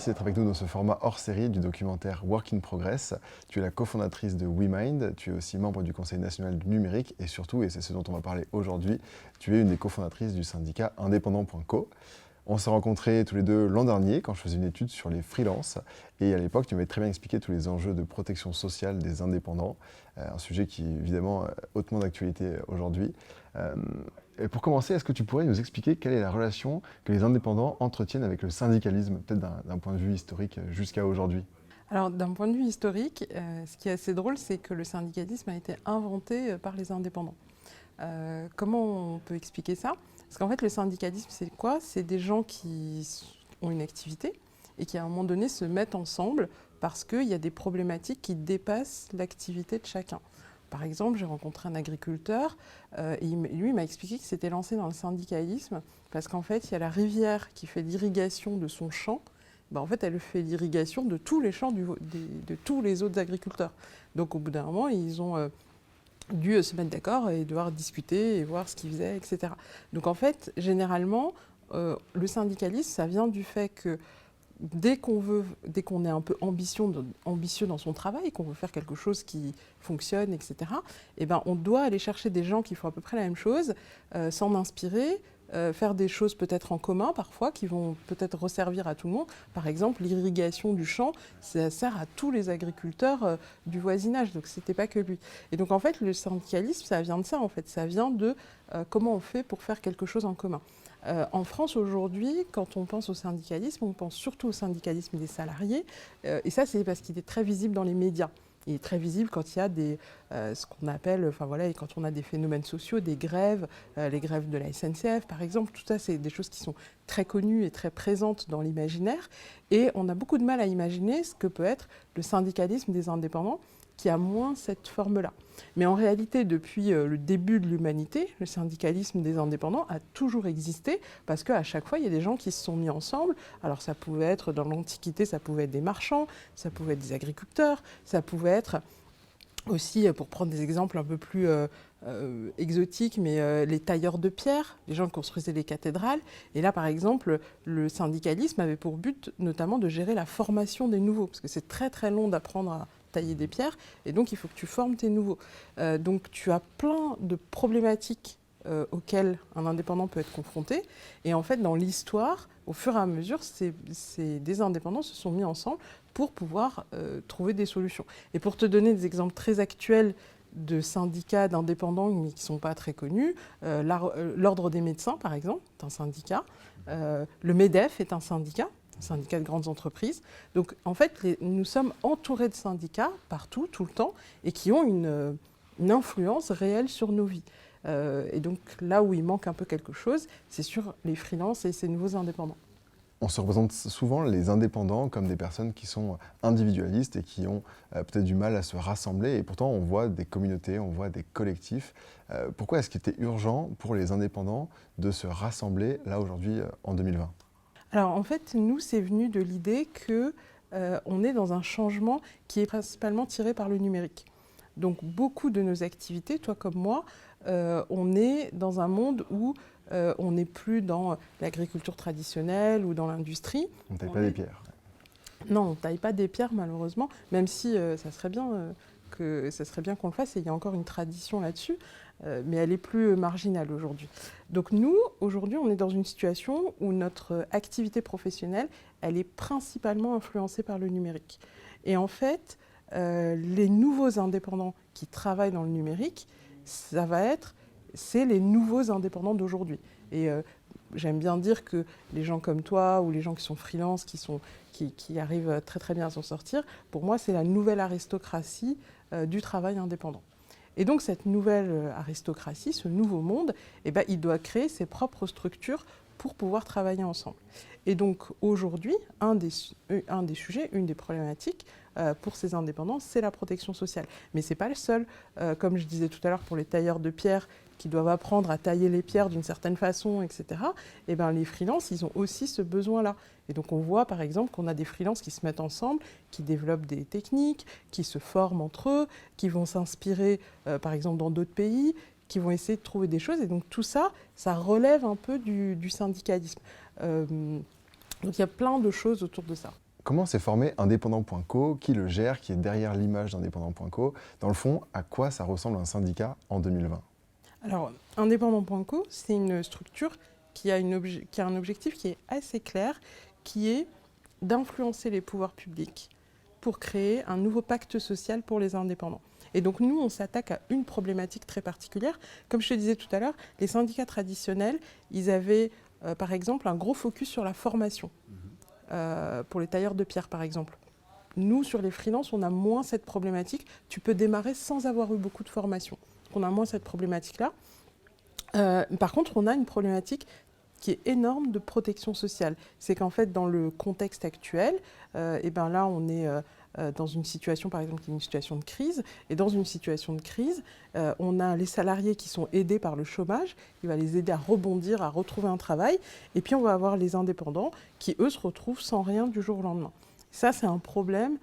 Merci d'être avec nous dans ce format hors série du documentaire Work in Progress. Tu es la cofondatrice de WeMind, tu es aussi membre du Conseil national du numérique et surtout, et c'est ce dont on va parler aujourd'hui, tu es une des cofondatrices du syndicat indépendant.co. On s'est rencontrés tous les deux l'an dernier quand je faisais une étude sur les freelances et à l'époque tu m'avais très bien expliqué tous les enjeux de protection sociale des indépendants, un sujet qui est évidemment hautement d'actualité aujourd'hui. Et pour commencer, est-ce que tu pourrais nous expliquer quelle est la relation que les indépendants entretiennent avec le syndicalisme, peut-être d'un point de vue historique jusqu'à aujourd'hui? Alors, d'un point de vue historique, ce qui est assez drôle, c'est que le syndicalisme a été inventé par les indépendants. Comment on peut expliquer ça? Parce qu'en fait, le syndicalisme, c'est quoi? C'est des gens qui ont une activité et qui, à un moment donné, se mettent ensemble parce qu'il y a des problématiques qui dépassent l'activité de chacun. Par exemple, j'ai rencontré un agriculteur et lui m'a expliqué qu'il s'était lancé dans le syndicalisme parce qu'en fait, il y a la rivière qui fait l'irrigation de son champ. En fait, elle fait l'irrigation de tous les champs de tous les autres agriculteurs. Donc, au bout d'un moment, ils ont dû se mettre d'accord et devoir discuter et voir ce qu'ils faisaient, etc. Donc, en fait, généralement, le syndicalisme, ça vient du fait que dès qu'on est un peu ambitieux dans son travail, qu'on veut faire quelque chose qui fonctionne, etc., eh ben, on doit aller chercher des gens qui font à peu près la même chose, s'en inspirer, faire des choses peut-être en commun parfois, qui vont peut-être resservir à tout le monde. Par exemple, l'irrigation du champ, ça sert à tous les agriculteurs du voisinage, donc ce n'était pas que lui. Et donc en fait, le syndicalisme, ça vient de ça, en fait. Ça vient de comment on fait pour faire quelque chose en commun. En France aujourd'hui, quand on pense au syndicalisme, on pense surtout au syndicalisme des salariés. Et ça, c'est parce qu'il est très visible dans les médias. Il est très visible quand il y a ce qu'on appelle, et quand on a des phénomènes sociaux, des grèves, les grèves de la SNCF par exemple. Tout ça, c'est des choses qui sont très connues et très présentes dans l'imaginaire. Et on a beaucoup de mal à imaginer ce que peut être le syndicalisme des indépendants, qui a moins cette forme-là. Mais en réalité, depuis le début de l'humanité, le syndicalisme des indépendants a toujours existé parce qu'à chaque fois, il y a des gens qui se sont mis ensemble. Alors ça pouvait être, dans l'Antiquité, ça pouvait être des marchands, ça pouvait être des agriculteurs, ça pouvait être aussi, pour prendre des exemples un peu plus exotiques, mais les tailleurs de pierre, les gens qui construisaient les cathédrales. Et là, par exemple, le syndicalisme avait pour but notamment de gérer la formation des nouveaux, parce que c'est très très long d'apprendre à tailler des pierres, et donc il faut que tu formes tes nouveaux. Donc tu as plein de problématiques auxquelles un indépendant peut être confronté, et en fait dans l'histoire, au fur et à mesure, des indépendants se sont mis ensemble pour pouvoir trouver des solutions. Et pour te donner des exemples très actuels de syndicats d'indépendants mais qui ne sont pas très connus, l'Ordre des médecins par exemple est un syndicat, le MEDEF est un syndicat de grandes entreprises. Donc en fait, nous sommes entourés de syndicats partout, tout le temps, et qui ont une influence réelle sur nos vies. Et donc là où il manque un peu quelque chose, c'est sur les freelances et ces nouveaux indépendants. On se représente souvent les indépendants comme des personnes qui sont individualistes et qui ont peut-être du mal à se rassembler. Et pourtant, on voit des communautés, on voit des collectifs. Pourquoi est-ce qu'il était urgent pour les indépendants de se rassembler là aujourd'hui en 2020 ? Alors en fait, nous, c'est venu de l'idée qu'on est dans un changement qui est principalement tiré par le numérique. Donc beaucoup de nos activités, toi comme moi, on est dans un monde où on n'est plus dans l'agriculture traditionnelle ou dans l'industrie. On ne taille pas des pierres. Non, on ne taille pas des pierres malheureusement, même si ça serait bien qu'on le fasse, et il y a encore une tradition là-dessus, mais elle est plus marginale aujourd'hui. Donc nous, aujourd'hui, on est dans une situation où notre activité professionnelle, elle est principalement influencée par le numérique. Et en fait, les nouveaux indépendants qui travaillent dans le numérique, c'est les nouveaux indépendants d'aujourd'hui. Et j'aime bien dire que les gens comme toi ou les gens qui sont freelance, qui arrivent très très bien à s'en sortir, pour moi, c'est la nouvelle aristocratie du travail indépendant. Et donc cette nouvelle aristocratie, ce nouveau monde, il doit créer ses propres structures pour pouvoir travailler ensemble. Et donc aujourd'hui, un des sujets, une des problématiques pour ces indépendants, c'est la protection sociale. Mais ce n'est pas le seul. Comme je disais tout à l'heure pour les tailleurs de pierre qui doivent apprendre à tailler les pierres d'une certaine façon, etc., les freelances, ils ont aussi ce besoin-là. Et donc on voit par exemple qu'on a des freelances qui se mettent ensemble, qui développent des techniques, qui se forment entre eux, qui vont s'inspirer par exemple dans d'autres pays, qui vont essayer de trouver des choses. Et donc tout ça, ça relève un peu du syndicalisme. Donc il y a plein de choses autour de ça. comment s'est formé Indépendant.co? Qui le gère? Qui est derrière l'image d'Indépendant.co? Dans le fond, à quoi ça ressemble un syndicat en 2020? Alors, Indépendant.co, c'est une structure qui a un objectif qui est assez clair, qui est d'influencer les pouvoirs publics pour créer un nouveau pacte social pour les indépendants. Et donc nous, on s'attaque à une problématique très particulière. Comme je te disais tout à l'heure, les syndicats traditionnels, ils avaient par exemple un gros focus sur la formation, pour les tailleurs de pierre par exemple. Nous, sur les freelances, on a moins cette problématique. Tu peux démarrer sans avoir eu beaucoup de formation. On a moins cette problématique-là. Par contre, on a une problématique qui est énorme de protection sociale. C'est qu'en fait, dans le contexte actuel, et ben là, on est dans une situation, par exemple, qui est une situation de crise. Et dans une situation de crise, on a les salariés qui sont aidés par le chômage, qui va les aider à rebondir, à retrouver un travail. Et puis, on va avoir les indépendants qui, eux, se retrouvent sans rien du jour au lendemain. Ça, c'est un problème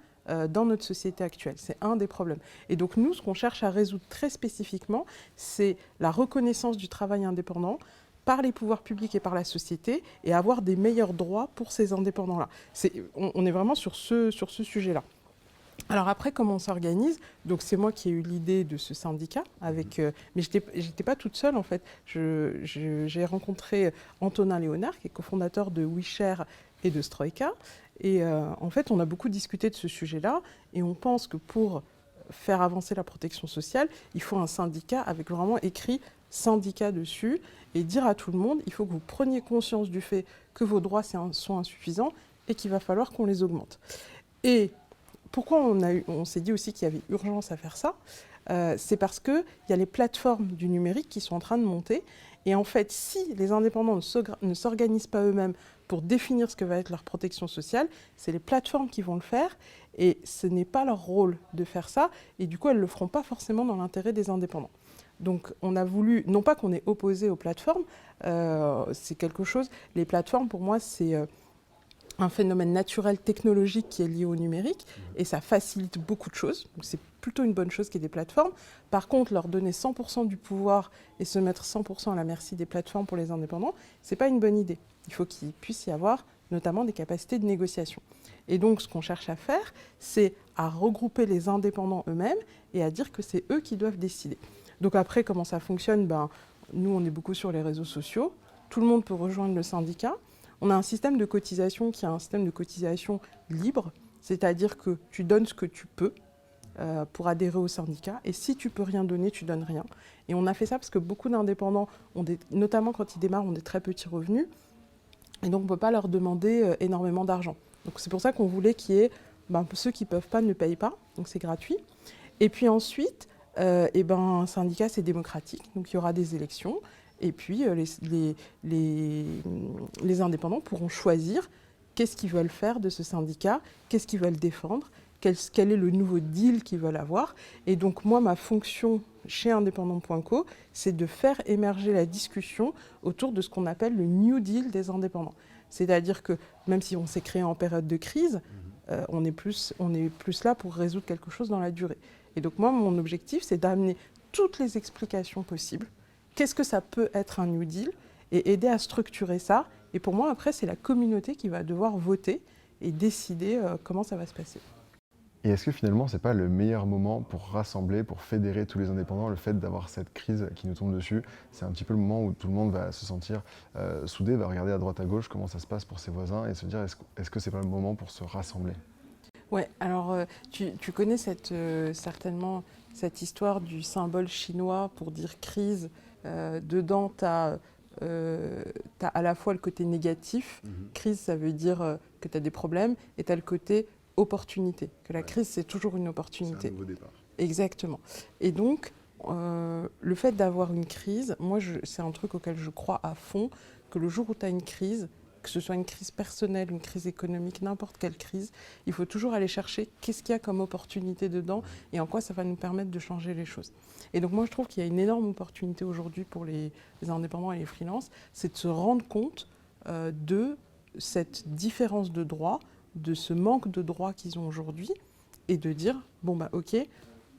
dans notre société actuelle. C'est un des problèmes. Et donc, nous, ce qu'on cherche à résoudre très spécifiquement, c'est la reconnaissance du travail indépendant par les pouvoirs publics et par la société, et avoir des meilleurs droits pour ces indépendants-là. On est vraiment sur ce sujet-là. Alors après, comment on s'organise? Donc c'est moi qui ai eu l'idée de ce syndicat, mais je n'étais pas toute seule en fait. J'ai rencontré Antonin Léonard, qui est cofondateur de WeShare et de Stroïka. Et en fait, on a beaucoup discuté de ce sujet-là, et on pense que pour faire avancer la protection sociale, il faut un syndicat avec vraiment écrit syndicat dessus, et dire à tout le monde, il faut que vous preniez conscience du fait que vos droits sont insuffisants et qu'il va falloir qu'on les augmente. Et pourquoi on s'est dit aussi qu'il y avait urgence à faire ça? C'est parce qu'il y a les plateformes du numérique qui sont en train de monter. Et en fait, si les indépendants ne s'organisent pas eux-mêmes pour définir ce que va être leur protection sociale, c'est les plateformes qui vont le faire. Et ce n'est pas leur rôle de faire ça. Et du coup, elles ne le feront pas forcément dans l'intérêt des indépendants. Donc on a voulu, non pas qu'on est opposé aux plateformes, c'est quelque chose, les plateformes pour moi c'est un phénomène naturel technologique qui est lié au numérique, et ça facilite beaucoup de choses, donc c'est plutôt une bonne chose qu'il y ait des plateformes. Par contre, leur donner 100% du pouvoir et se mettre 100% à la merci des plateformes pour les indépendants, c'est pas une bonne idée. Il faut qu'il puisse y avoir notamment des capacités de négociation. Et donc ce qu'on cherche à faire, c'est à regrouper les indépendants eux-mêmes et à dire que c'est eux qui doivent décider. Donc après, comment ça fonctionne? Nous, on est beaucoup sur les réseaux sociaux. Tout le monde peut rejoindre le syndicat. On a un système de cotisation qui est un système de cotisation libre, c'est-à-dire que tu donnes ce que tu peux pour adhérer au syndicat. Et si tu peux rien donner, tu donnes rien. Et on a fait ça parce que beaucoup d'indépendants, notamment quand ils démarrent, ont des très petits revenus. Et donc, on ne peut pas leur demander énormément d'argent. Donc c'est pour ça qu'on voulait qu'il y ait ceux qui ne peuvent pas ne payent pas. Donc c'est gratuit. Et puis ensuite, un syndicat, c'est démocratique, donc il y aura des élections, et puis les indépendants pourront choisir qu'est-ce qu'ils veulent faire de ce syndicat, qu'est-ce qu'ils veulent défendre, quel est le nouveau deal qu'ils veulent avoir. Et donc moi, ma fonction chez Indépendant.co, c'est de faire émerger la discussion autour de ce qu'on appelle le New Deal des indépendants. C'est-à-dire que même si on s'est créé en période de crise, on est plus là pour résoudre quelque chose dans la durée. Et donc moi, mon objectif, c'est d'amener toutes les explications possibles. Qu'est-ce que ça peut être un New Deal? Et aider à structurer ça. Et pour moi, après, c'est la communauté qui va devoir voter et décider comment ça va se passer. Et est-ce que finalement, ce n'est pas le meilleur moment pour rassembler, pour fédérer tous les indépendants, le fait d'avoir cette crise qui nous tombe dessus? C'est un petit peu le moment où tout le monde va se sentir soudé, va regarder à droite à gauche comment ça se passe pour ses voisins et se dire est-ce que ce n'est pas le moment pour se rassembler? Ouais, alors tu connais certainement cette histoire du symbole chinois pour dire crise. Dedans, tu as à la fois le côté négatif. Crise, ça veut dire que tu as des problèmes, et tu as le côté opportunité, que la crise, c'est toujours une opportunité. C'est un nouveau départ. Exactement. Et donc, le fait d'avoir une crise, moi, c'est un truc auquel je crois à fond, que le jour où tu as une crise, que ce soit une crise personnelle, une crise économique, n'importe quelle crise, il faut toujours aller chercher qu'est-ce qu'il y a comme opportunité dedans et en quoi ça va nous permettre de changer les choses. Et donc moi, je trouve qu'il y a une énorme opportunité aujourd'hui pour les indépendants et les freelances, c'est de se rendre compte de cette différence de droits, de ce manque de droits qu'ils ont aujourd'hui, et de dire, ok,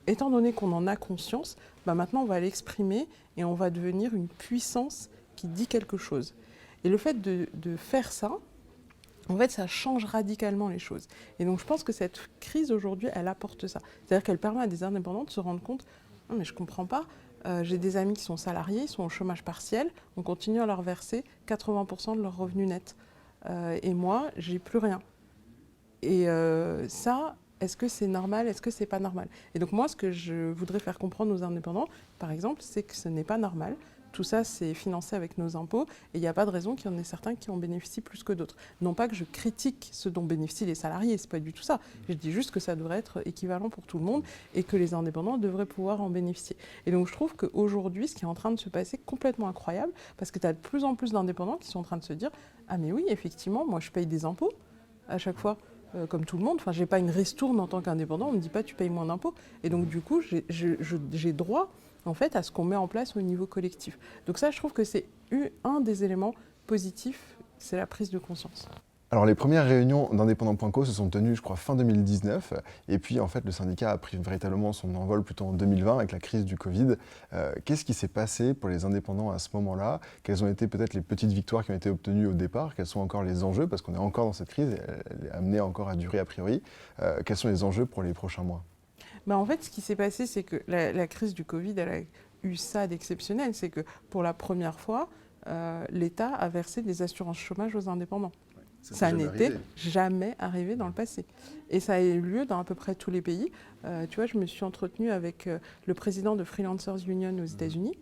étant donné qu'on en a conscience, maintenant on va l'exprimer et on va devenir une puissance qui dit quelque chose. Et le fait de faire ça, En fait, ça change radicalement les choses. Et donc, je pense que cette crise, aujourd'hui, elle apporte ça. C'est-à-dire qu'elle permet à des indépendants de se rendre compte, non, mais je ne comprends pas, j'ai des amis qui sont salariés, ils sont au chômage partiel, on continue à leur verser 80% de leur revenu net. Et moi, j'ai plus rien. Et ça, est-ce que c'est normal? Est-ce que c'est pas normal? Et donc moi, ce que je voudrais faire comprendre aux indépendants, par exemple, c'est que ce n'est pas normal. Tout ça, c'est financé avec nos impôts et il n'y a pas de raison qu'il y en ait certains qui en bénéficient plus que d'autres. Non pas que je critique ce dont bénéficient les salariés, c'est pas du tout ça. Je dis juste que ça devrait être équivalent pour tout le monde et que les indépendants devraient pouvoir en bénéficier. Et donc je trouve qu'aujourd'hui, ce qui est en train de se passer est complètement incroyable parce que tu as de plus en plus d'indépendants qui sont en train de se dire « Ah mais oui, effectivement, moi je paye des impôts à chaque fois. » Comme tout le monde, enfin, je n'ai pas une ristourne en tant qu'indépendant, on ne me dit pas tu payes moins d'impôts. Et donc du coup, j'ai droit en fait, à ce qu'on met en place au niveau collectif. Donc ça, je trouve que c'est un des éléments positifs, c'est la prise de conscience. Alors les premières réunions d'indépendants.co se sont tenues, je crois, fin 2019. Et puis en fait, le syndicat a pris véritablement son envol plutôt en 2020 avec la crise du Covid. Qu'est-ce qui s'est passé pour les indépendants à ce moment-là? Quelles ont été peut-être les petites victoires qui ont été obtenues au départ? Quels sont encore les enjeux? Parce qu'on est encore dans cette crise, elle est amenée encore à durer a priori. Quels sont les enjeux pour les prochains mois? En fait, ce qui s'est passé, c'est que la crise du Covid, elle a eu ça d'exceptionnel. C'est que pour la première fois, l'État a versé des assurances chômage aux indépendants. Ça n'était jamais arrivé dans le passé. Et ça a eu lieu dans à peu près tous les pays. Tu vois, je me suis entretenue avec le président de Freelancers Union aux États-Unis.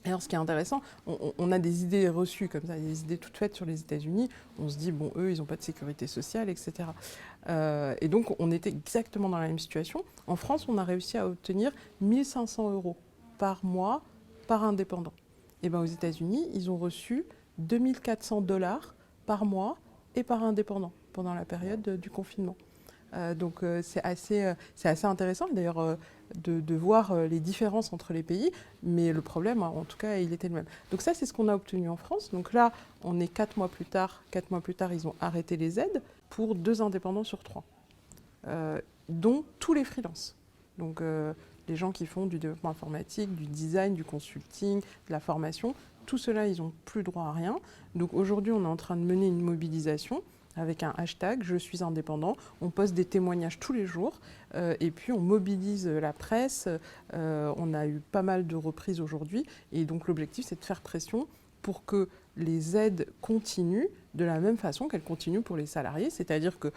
Et alors, ce qui est intéressant, on a des idées reçues comme ça, des idées toutes faites sur les États-Unis. On se dit, bon, eux, ils n'ont pas de sécurité sociale, etc. Et donc, on était exactement dans la même situation. En France, on a réussi à obtenir 1 500 € par mois par indépendant. Et bien, aux États-Unis, ils ont reçu 2 400 $ par mois et par indépendant pendant la période du confinement. Donc c'est assez intéressant d'ailleurs de voir les différences entre les pays, mais le problème en tout cas il était le même. Donc ça c'est ce qu'on a obtenu en France. Donc là on est 4 mois plus tard, ils ont arrêté les aides pour 2 indépendants sur 3, dont tous les freelances. Donc les gens qui font du développement informatique, du design, du consulting, de la formation, tout cela ils n'ont plus droit à rien. Donc aujourd'hui on est en train de mener une mobilisation avec un hashtag « Je suis indépendant ». On poste des témoignages tous les jours et puis on mobilise la presse. On a eu pas mal de reprises aujourd'hui et donc l'objectif c'est de faire pression pour que les aides continuent de la même façon qu'elles continuent pour les salariés, c'est-à-dire que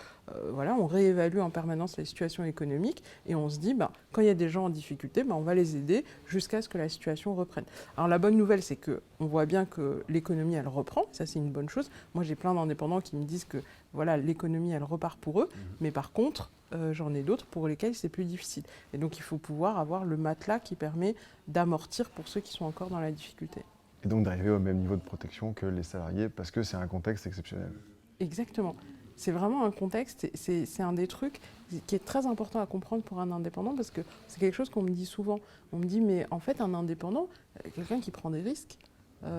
voilà, on réévalue en permanence la situation économique et on se dit quand il y a des gens en difficulté, on va les aider jusqu'à ce que la situation reprenne. Alors la bonne nouvelle, c'est qu'on voit bien que l'économie, elle reprend, ça c'est une bonne chose. Moi j'ai plein d'indépendants qui me disent que voilà, l'économie, elle repart pour eux, mais par contre, j'en ai d'autres pour lesquels c'est plus difficile. Et donc il faut pouvoir avoir le matelas qui permet d'amortir pour ceux qui sont encore dans la difficulté. Et donc d'arriver au même niveau de protection que les salariés, parce que c'est un contexte exceptionnel. Exactement. C'est vraiment un contexte, c'est un des trucs qui est très important à comprendre pour un indépendant, parce que c'est quelque chose qu'on me dit souvent. On me dit, mais en fait, un indépendant, quelqu'un qui prend des risques,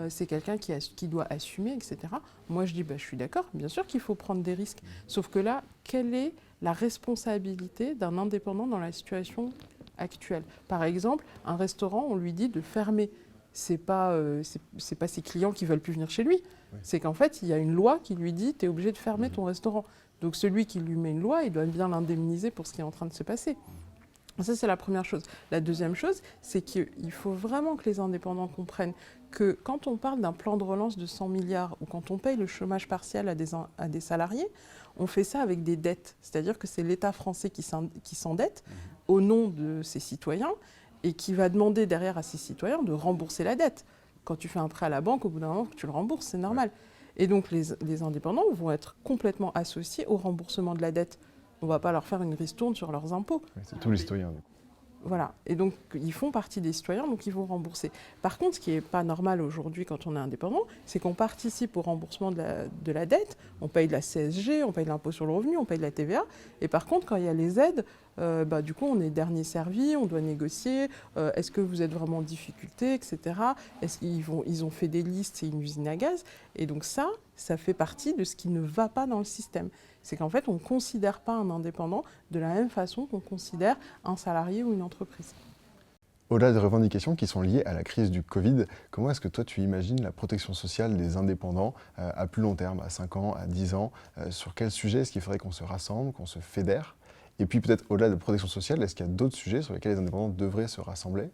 c'est quelqu'un qui doit assumer, etc. Moi, je dis, je suis d'accord, bien sûr qu'il faut prendre des risques. Sauf que là, quelle est la responsabilité d'un indépendant dans la situation actuelle? Par exemple, un restaurant, on lui dit de fermer. C'est pas ses clients qui veulent plus venir chez lui. Oui. C'est qu'en fait, il y a une loi qui lui dit tu es obligé de fermer ton restaurant. Donc celui qui lui met une loi, il doit bien l'indemniser pour ce qui est en train de se passer. Ça, c'est la première chose. La deuxième chose, c'est qu'il faut vraiment que les indépendants comprennent que quand on parle d'un plan de relance de 100 milliards ou quand on paye le chômage partiel à des salariés, on fait ça avec des dettes. C'est-à-dire que c'est l'État français qui s'endette au nom de ses citoyens et qui va demander derrière à ses citoyens de rembourser la dette. Quand tu fais un prêt à la banque, au bout d'un moment, tu le rembourses, c'est normal. Et donc, les indépendants vont être complètement associés au remboursement de la dette. On ne va pas leur faire une ristourne sur leurs impôts. C'est tous les citoyens. Voilà. Et donc, ils font partie des citoyens, donc ils vont rembourser. Par contre, ce qui n'est pas normal aujourd'hui quand on est indépendant, c'est qu'on participe au remboursement de la dette. On paye de la CSG, on paye de l'impôt sur le revenu, on paye de la TVA. Et par contre, quand il y a les aides, du coup, on est dernier servi, on doit négocier. Est-ce que vous êtes vraiment en difficulté, etc. Est-ce qu'ils ont fait des listes, c'est une usine à gaz. Et donc ça fait partie de ce qui ne va pas dans le système. C'est qu'en fait, on ne considère pas un indépendant de la même façon qu'on considère un salarié ou une entreprise. Au-delà des revendications qui sont liées à la crise du Covid, comment est-ce que toi tu imagines la protection sociale des indépendants à plus long terme, à 5 ans, à 10 ans sur quel sujet est-ce qu'il faudrait qu'on se rassemble, qu'on se fédère? Et puis peut-être au-delà de la protection sociale, est-ce qu'il y a d'autres sujets sur lesquels les indépendants devraient se rassembler?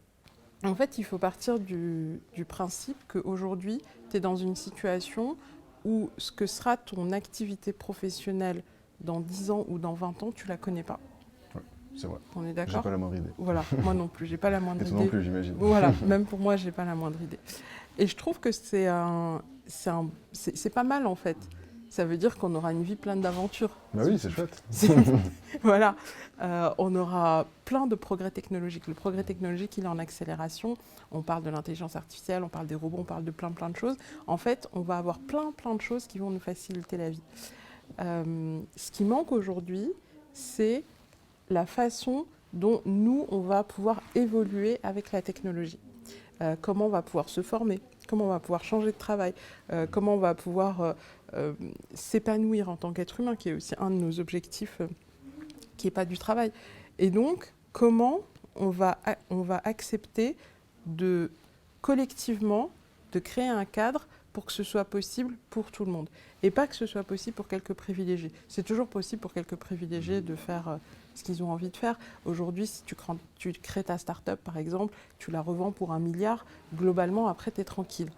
En fait, il faut partir du principe qu'aujourd'hui, tu es dans une situation où ce que sera ton activité professionnelle dans 10 ans ou dans 20 ans, tu la connais pas. Ouais, c'est vrai. On est J'ai d'accord? pas la moindre idée. Voilà, moi non plus, j'ai pas la moindre Et toi idée. non plus, j'imagine. Voilà, même pour moi, j'ai pas la moindre idée. Et je trouve que c'est pas mal en fait. Ça veut dire qu'on aura une vie pleine d'aventures. Bah oui, c'est chouette. Voilà, on aura plein de progrès technologiques. Le progrès technologique, il est en accélération. On parle de l'intelligence artificielle, on parle des robots, on parle de plein de choses. En fait, on va avoir plein de choses qui vont nous faciliter la vie. Ce qui manque aujourd'hui, c'est la façon dont nous, on va pouvoir évoluer avec la technologie. Comment on va pouvoir se former, comment on va pouvoir changer de travail, comment on va pouvoir s'épanouir en tant qu'être humain, qui est aussi un de nos objectifs, qui n'est pas du travail. Et donc, comment on va accepter collectivement de créer un cadre pour que ce soit possible pour tout le monde. Et pas que ce soit possible pour quelques privilégiés. C'est toujours possible pour quelques privilégiés de faire ce qu'ils ont envie de faire. Aujourd'hui, si tu crées ta start-up, par exemple, tu la revends pour 1 milliard, globalement, après, tu es tranquille.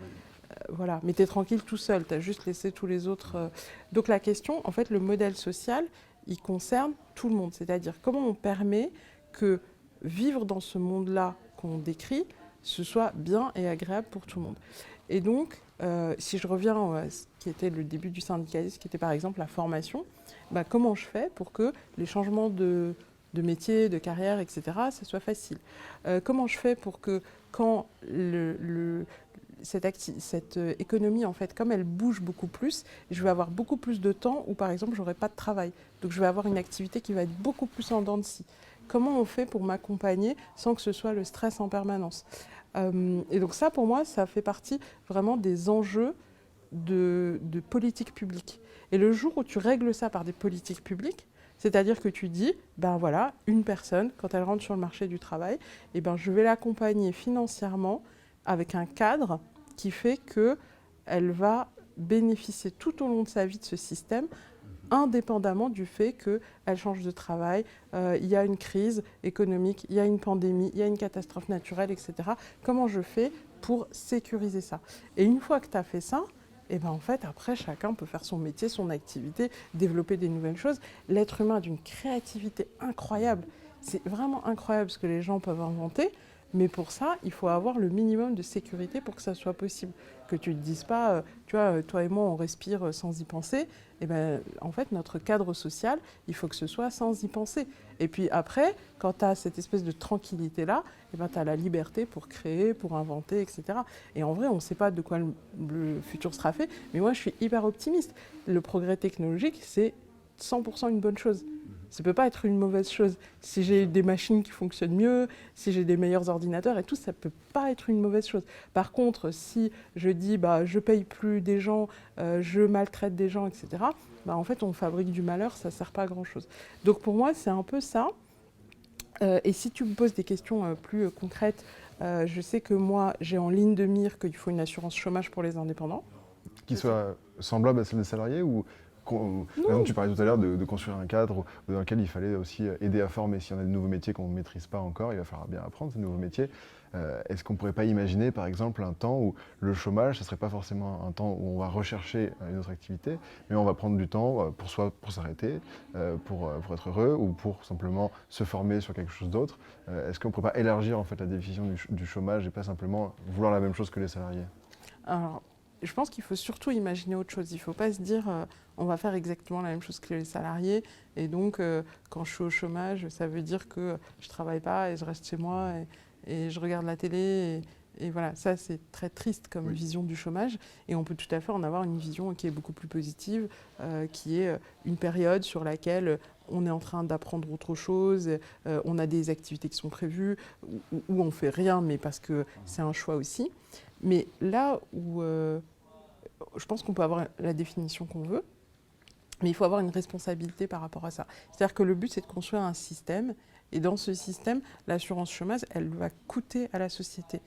Voilà. Mais tu es tranquille tout seul, tu as juste laissé tous les autres. Donc la question, en fait, le modèle social, il concerne tout le monde. C'est-à-dire comment on permet que vivre dans ce monde-là qu'on décrit, ce soit bien et agréable pour tout le monde. Et donc, si je reviens à ce qui était le début du syndicalisme, qui était par exemple la formation, comment je fais pour que les changements de métier, de carrière, etc., ça soit facile? Comment je fais pour que quand cette économie, en fait, comme elle bouge beaucoup plus, je vais avoir beaucoup plus de temps où, par exemple, je n'aurai pas de travail. Donc, je vais avoir une activité qui va être beaucoup plus en dents de scie. Comment on fait pour m'accompagner sans que ce soit le stress en permanence? Et donc ça, pour moi, ça fait partie vraiment des enjeux de politique publique. Et le jour où tu règles ça par des politiques publiques, c'est-à-dire que tu dis, ben voilà, une personne, quand elle rentre sur le marché du travail, eh ben, je vais l'accompagner financièrement avec un cadre qui fait qu'elle va bénéficier tout au long de sa vie de ce système, indépendamment du fait qu'elle change de travail, il y a une crise économique, il y a une pandémie, il y a une catastrophe naturelle, etc. Comment je fais pour sécuriser ça? Et une fois que tu as fait ça, et ben en fait, après, chacun peut faire son métier, son activité, développer des nouvelles choses. L'être humain a d'une créativité incroyable. C'est vraiment incroyable ce que les gens peuvent inventer. Mais pour ça, il faut avoir le minimum de sécurité pour que ça soit possible. Que tu ne te dises pas, tu vois, toi et moi, on respire sans y penser. Et ben, en fait, notre cadre social, il faut que ce soit sans y penser. Et puis après, quand tu as cette espèce de tranquillité-là, et ben, tu as la liberté pour créer, pour inventer, etc. Et en vrai, on ne sait pas de quoi le futur sera fait. Mais moi, je suis hyper optimiste. Le progrès technologique, c'est 100% une bonne chose. Ça ne peut pas être une mauvaise chose. Si j'ai des machines qui fonctionnent mieux, si j'ai des meilleurs ordinateurs et tout, ça ne peut pas être une mauvaise chose. Par contre, si je dis je ne paye plus des gens, je maltraite des gens, etc., en fait, on fabrique du malheur, ça ne sert pas à grand-chose. Donc pour moi, c'est un peu ça. Et si tu me poses des questions plus concrètes, je sais que moi, j'ai en ligne de mire qu'il faut une assurance chômage pour les indépendants. Qui soit semblable à celle des salariés ou par exemple, tu parlais tout à l'heure de construire un cadre dans lequel il fallait aussi aider à former. S'il y en a de nouveaux métiers qu'on ne maîtrise pas encore, il va falloir bien apprendre ces nouveaux métiers. Est-ce qu'on ne pourrait pas imaginer, par exemple, un temps où le chômage, ce ne serait pas forcément un temps où on va rechercher une autre activité, mais on va prendre du temps pour s'arrêter, pour être heureux ou pour simplement se former sur quelque chose d'autre? Est-ce qu'on ne pourrait pas élargir en fait, la définition du chômage et pas simplement vouloir la même chose que les salariés? Alors, je pense qu'il faut surtout imaginer autre chose. Il ne faut pas se dire on va faire exactement la même chose que les salariés. Et donc, quand je suis au chômage, ça veut dire que je ne travaille pas et je reste chez moi et je regarde la télé. Et voilà, ça, c'est très triste comme vision du chômage. Et on peut tout à fait en avoir une vision qui est beaucoup plus positive, qui est une période sur laquelle on est en train d'apprendre autre chose, on a des activités qui sont prévues, où on ne fait rien, mais parce que c'est un choix aussi. Mais là où je pense qu'on peut avoir la définition qu'on veut, mais il faut avoir une responsabilité par rapport à ça. C'est-à-dire que le but, c'est de construire un système Et dans ce système, l'assurance chômage, elle va coûter à la société.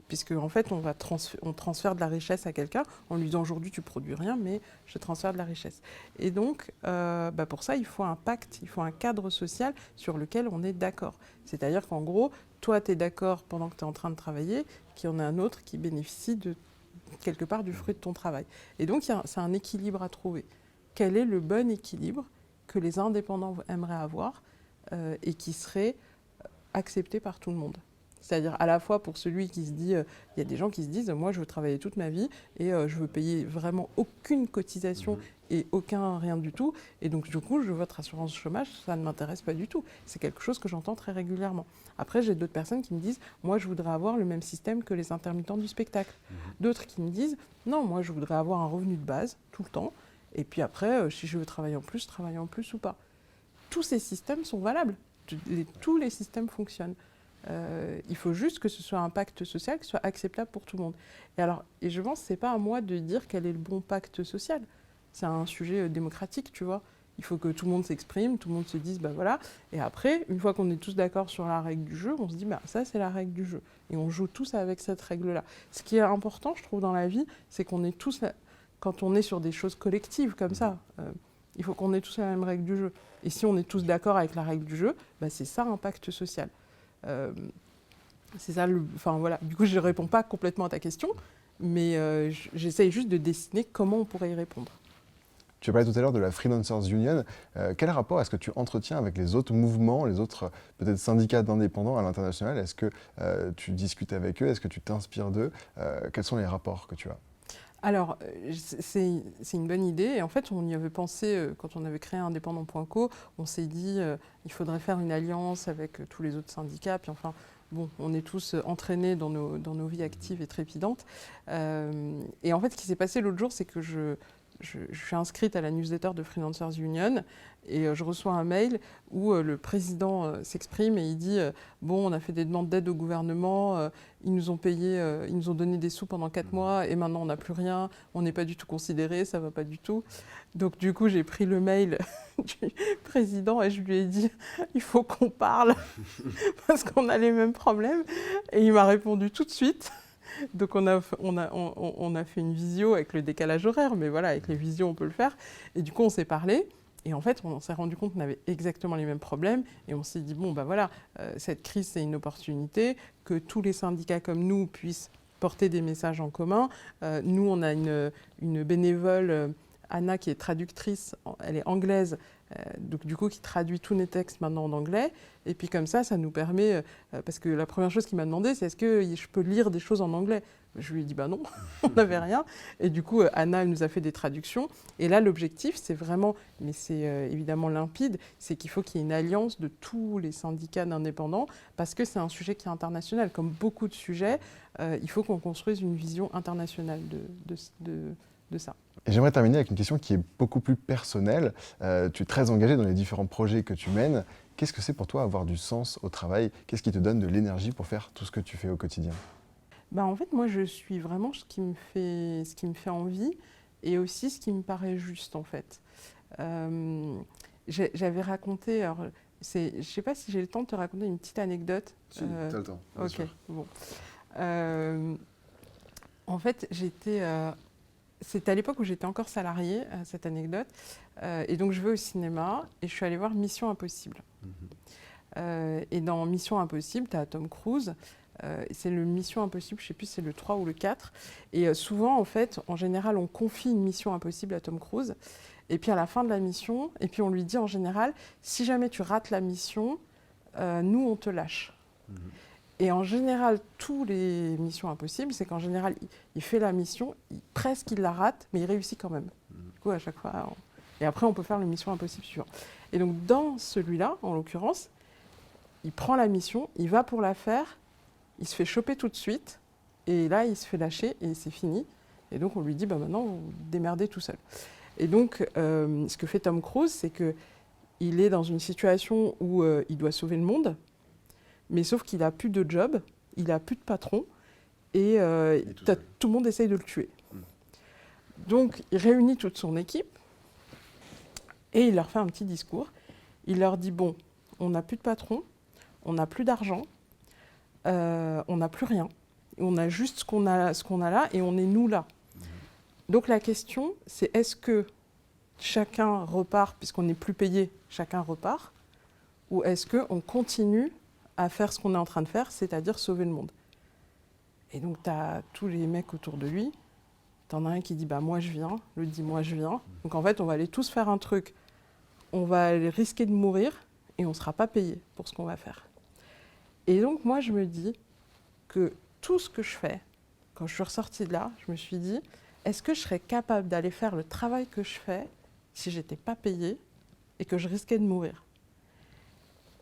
Puisque en fait, on transfère de la richesse à quelqu'un en lui disant aujourd'hui tu produis rien, mais je transfère de la richesse. Et donc, pour ça, il faut un pacte, il faut un cadre social sur lequel on est d'accord. C'est-à-dire qu'en gros, toi, tu es d'accord pendant que tu es en train de travailler, qu'il y en a un autre qui bénéficie de quelque part du fruit de ton travail. Et donc, c'est un équilibre à trouver. Quel est le bon équilibre que les indépendants aimeraient avoir et qui serait accepté par tout le monde? C'est-à-dire à la fois pour celui qui se dit, il y a des gens qui se disent, moi je veux travailler toute ma vie et je veux payer vraiment aucune cotisation et aucun rien du tout. Et donc du coup, votre assurance chômage, ça ne m'intéresse pas du tout. C'est quelque chose que j'entends très régulièrement. Après, j'ai d'autres personnes qui me disent, moi je voudrais avoir le même système que les intermittents du spectacle. D'autres qui me disent, non, moi je voudrais avoir un revenu de base tout le temps. Et puis après, si je veux travailler en plus ou pas. Tous ces systèmes sont valables. Tous les systèmes fonctionnent. Il faut juste que ce soit un pacte social qui soit acceptable pour tout le monde. Et je pense que ce n'est pas à moi de dire quel est le bon pacte social. C'est un sujet démocratique, tu vois. Il faut que tout le monde s'exprime, tout le monde se dise, voilà. Et après, une fois qu'on est tous d'accord sur la règle du jeu, on se dit, ça, c'est la règle du jeu. Et on joue tous avec cette règle-là. Ce qui est important, je trouve, dans la vie, c'est qu'on est tous, quand on est sur des choses collectives comme ça, il faut qu'on ait tous la même règle du jeu. Et si on est tous d'accord avec la règle du jeu, c'est ça un pacte social. C'est ça, voilà. Du coup, je ne réponds pas complètement à ta question, mais j'essaye juste de dessiner comment on pourrait y répondre. Tu as parlé tout à l'heure de la Freelancers Union. Quel rapport est-ce que tu entretiens avec les autres mouvements, les autres peut-être syndicats d'indépendants à l'international? Est-ce que tu discutes avec eux? Est-ce que tu t'inspires d'eux? Quels sont les rapports que tu as? Alors, c'est une bonne idée. Et en fait, on y avait pensé quand on avait créé indépendant.co. On s'est dit il faudrait faire une alliance avec tous les autres syndicats. Puis enfin, bon, on est tous entraînés dans nos vies actives et trépidantes. Et en fait, ce qui s'est passé l'autre jour, c'est que je suis inscrite à la newsletter de Freelancers Union et je reçois un mail où le président s'exprime et il dit bon, on a fait des demandes d'aide au gouvernement, ils nous ont payé, ils nous ont donné des sous pendant 4 mois et maintenant on n'a plus rien, on n'est pas du tout considéré, ça va pas du tout. Donc du coup, j'ai pris le mail du président et je lui ai dit il faut qu'on parle parce qu'on a les mêmes problèmes et il m'a répondu tout de suite. Donc on a fait une visio avec le décalage horaire, mais voilà, avec les visios on peut le faire. Et du coup on s'est parlé et en fait on s'est rendu compte qu'on avait exactement les mêmes problèmes et on s'est dit cette crise c'est une opportunité, que tous les syndicats comme nous puissent porter des messages en commun. Nous on a une bénévole, Anna, qui est traductrice, elle est anglaise, donc du coup qui traduit tous les textes maintenant en anglais. Et puis comme ça nous permet, parce que la première chose qu'il m'a demandé, c'est est-ce que je peux lire des choses en anglais? Je lui ai dit non, on n'avait rien. Et du coup, Anna, elle nous a fait des traductions. Et là, l'objectif, c'est vraiment, mais c'est évidemment limpide, c'est qu'il faut qu'il y ait une alliance de tous les syndicats d'indépendants, parce que c'est un sujet qui est international. Comme beaucoup de sujets, il faut qu'on construise une vision internationale de ça. Et j'aimerais terminer avec une question qui est beaucoup plus personnelle. Tu es très engagé dans les différents projets que tu mènes. Qu'est-ce que c'est pour toi avoir du sens au travail? Qu'est-ce qui te donne de l'énergie pour faire tout ce que tu fais au quotidien? En fait, moi, je suis vraiment ce qui me fait envie et aussi ce qui me paraît juste, en fait. J'avais raconté, alors, je ne sais pas si j'ai le temps de te raconter une petite anecdote. Si, tu as le temps. Ok, sûr. Bon. En fait, c'était à l'époque où j'étais encore salariée, cette anecdote. Et donc, je vais au cinéma et je suis allée voir Mission Impossible. Et dans Mission Impossible, tu as Tom Cruise. C'est le Mission Impossible, je ne sais plus si c'est le 3 ou le 4. Et souvent, en fait, en général, on confie une mission impossible à Tom Cruise. Et puis à la fin de la mission, et puis on lui dit en général, si jamais tu rates la mission, nous, on te lâche. Et en général, tous les missions impossibles, c'est qu'en général, il fait la mission, presque il la rate, mais il réussit quand même. Du coup, à chaque fois... Et après, on peut faire le Mission Impossible suivant. Et donc, dans celui-là, en l'occurrence, il prend la mission, il va pour la faire, il se fait choper tout de suite, et là, il se fait lâcher, et c'est fini. Et donc, on lui dit, maintenant, vous vous démerdez tout seul. Et donc, ce que fait Tom Cruise, c'est qu'il est dans une situation où il doit sauver le monde, mais sauf qu'il n'a plus de job, il n'a plus de patron, et tout le monde essaye de le tuer. Donc, il réunit toute son équipe, et il leur fait un petit discours. Il leur dit, bon, on n'a plus de patron, on n'a plus d'argent, on n'a plus rien. On a juste ce qu'on a là et on est nous là. Donc la question, c'est est-ce que chacun repart, puisqu'on n'est plus payé, chacun repart, ou est-ce qu'on continue à faire ce qu'on est en train de faire, c'est-à-dire sauver le monde? Et donc tu as tous les mecs autour de lui, tu en as un qui dit bah, moi je viens, l'autre dit moi je viens. Donc en fait on va aller tous faire un truc, on va aller risquer de mourir et on ne sera pas payé pour ce qu'on va faire. Et donc moi je me dis que tout ce que je fais, quand je suis ressortie de là, je me suis dit, est-ce que je serais capable d'aller faire le travail que je fais si j'étais pas payée et que je risquais de mourir?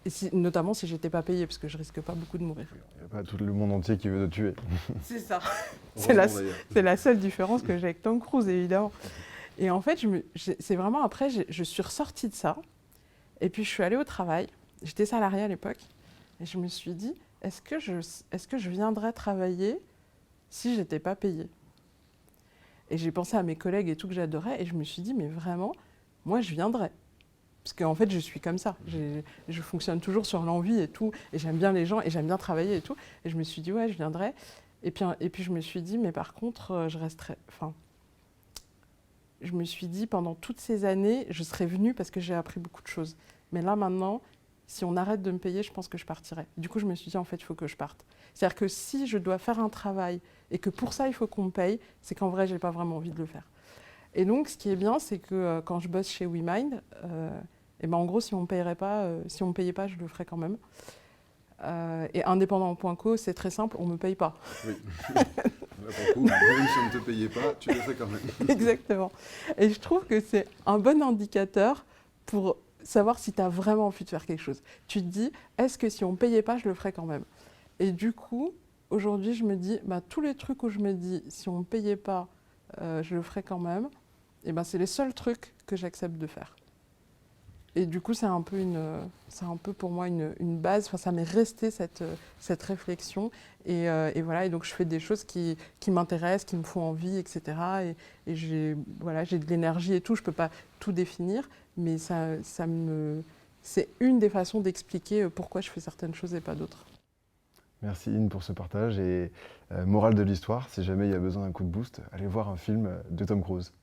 Et notamment si j'étais pas payée, parce que je risque pas beaucoup de mourir. Il n'y a pas tout le monde entier qui veut te tuer. C'est ça. C'est la seule différence que j'ai avec Tom Cruise, évidemment. Et en fait, c'est vraiment après, je suis ressortie de ça, et puis je suis allée au travail. J'étais salariée à l'époque, et je me suis dit, est-ce que je viendrais travailler si j'étais pas payée? Et j'ai pensé à mes collègues et tout que j'adorais, et je me suis dit, mais vraiment, moi je viendrais. Parce qu'en fait, je suis comme ça. Je fonctionne toujours sur l'envie et tout, et j'aime bien les gens, et j'aime bien travailler et tout. Et je me suis dit, ouais, je viendrais. Et puis je me suis dit, mais par contre, je resterais... Enfin, je me suis dit, pendant toutes ces années, je serais venue parce que j'ai appris beaucoup de choses. Mais là, maintenant, si on arrête de me payer, je pense que je partirai. Du coup, je me suis dit, en fait, il faut que je parte. C'est-à-dire que si je dois faire un travail et que pour ça, il faut qu'on me paye, c'est qu'en vrai, je n'ai pas vraiment envie de le faire. Et donc, ce qui est bien, c'est que quand je bosse chez WeMind, et ben, en gros, si on me payait pas, je le ferais quand même. Et indépendant.co, c'est très simple, on ne me paye pas. Oui. Là, pour le coup, même si on ne te payait pas, tu le ferais quand même. Exactement. Et je trouve que c'est un bon indicateur pour savoir si tu as vraiment envie de faire quelque chose. Tu te dis, est-ce que si on ne me payait pas, je le ferais quand même? Et du coup, aujourd'hui, je me dis, bah, tous les trucs où je me dis, si on ne me payait pas, je le ferais quand même, et ben, c'est les seuls trucs que j'accepte de faire. Et du coup, c'est un peu pour moi une base. Enfin, ça m'est resté cette réflexion. Et voilà. Et donc, je fais des choses qui m'intéressent, qui me font envie, etc. Et j'ai de l'énergie et tout. Je peux pas tout définir, mais c'est une des façons d'expliquer pourquoi je fais certaines choses et pas d'autres. Merci Ine pour ce partage. Et morale de l'histoire, si jamais il y a besoin d'un coup de boost, allez voir un film de Tom Cruise.